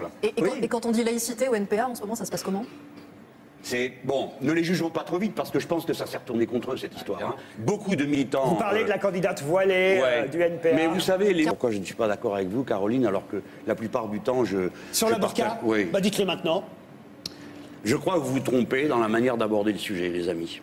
exemple. Et quand on dit laïcité au NPA, en ce moment, ça se passe comment? C'est bon, ne les jugeons pas trop vite parce que je pense que ça s'est retourné contre eux cette histoire. Hein. Beaucoup de militants. Vous parlez de la candidate voilée du NPA. Mais vous savez, pourquoi je ne suis pas d'accord avec vous, Caroline, alors que la plupart du temps Sur la burqa. Oui. Bah dites-le maintenant. Je crois que vous vous trompez dans la manière d'aborder le sujet, les amis.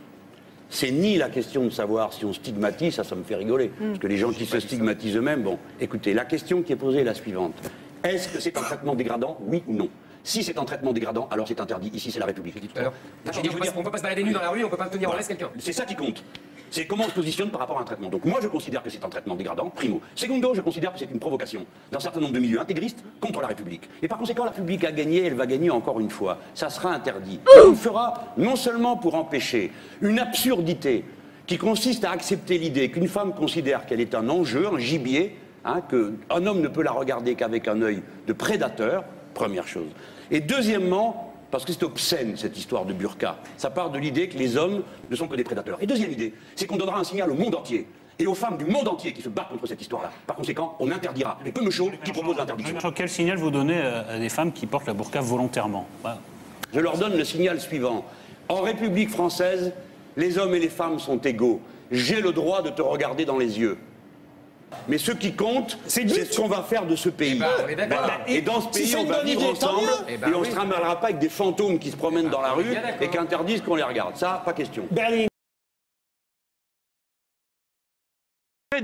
C'est ni la question de savoir si on stigmatise, ça me fait rigoler. Parce que les gens qui se stigmatisent eux-mêmes, bon, écoutez, la question qui est posée est la suivante. Est-ce que c'est un traitement dégradant, oui ou non? Si c'est un traitement dégradant, alors c'est interdit. Ici, c'est la République. On ne peut pas se balader nu dans la rue, on ne peut pas tenir en laisse quelqu'un. C'est ça qui compte. C'est comment on se positionne par rapport à un traitement. Donc moi, je considère que c'est un traitement dégradant, primo. Secondo, je considère que c'est une provocation d'un certain nombre de milieux intégristes contre la République. Et par conséquent, la République a gagné, elle va gagner encore une fois. Ça sera interdit. Et on le fera non seulement pour empêcher une absurdité qui consiste à accepter l'idée qu'une femme considère qu'elle est un enjeu, un gibier, hein, qu'un homme ne peut la regarder qu'avec un œil de prédateur, première chose. Et deuxièmement, parce que c'est obscène cette histoire de burqa, ça part de l'idée que les hommes ne sont que des prédateurs. Et deuxième idée, c'est qu'on donnera un signal au monde entier et aux femmes du monde entier qui se battent contre cette histoire-là. Par conséquent, on interdira les peu chauds qui proposent l'interdiction. Quel signal vous donnez à des femmes qui portent la burqa volontairement? Je leur donne le signal suivant. En République française, les hommes et les femmes sont égaux. J'ai le droit de te regarder dans les yeux. Mais ce qui compte, c'est ce qu'on va faire de ce pays. Et dans ce pays, on va vivre ensemble et on ne se ramènera pas avec des fantômes qui se promènent dans la rue et qui interdisent qu'on les regarde. Ça, pas question.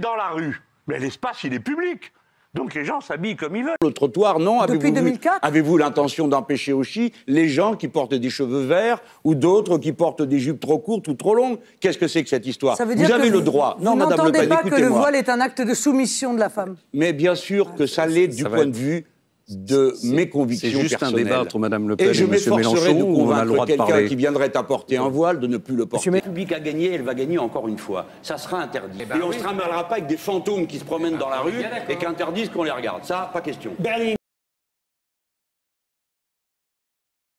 Dans la rue, mais l'espace, il est public. Donc les gens s'habillent comme ils veulent. Le trottoir, non. Depuis 2004 ? Avez-vous l'intention d'empêcher aussi les gens qui portent des cheveux verts ou d'autres qui portent des jupes trop courtes ou trop longues? Qu'est-ce que c'est que cette histoire? Ça veut dire vous avez que le droit. Non, Madame Le n'entendez Pen, pas que le écoutez-moi. voile est un acte de soumission de la femme. Mais bien sûr que ça l'est du point de vue de mes convictions personnelles. C'est juste un débat entre Mme Le Pen et je M. m'efforcerai de Mélenchon où on a le droit convaincre de quelqu'un parler. qui viendrait apporter un voile de ne plus le porter. La République a gagné, elle va gagner encore une fois. Ça sera interdit. Et on ne se ramènera pas avec des fantômes qui se promènent dans la rue et qui interdisent qu'on les regarde. Ça, pas question.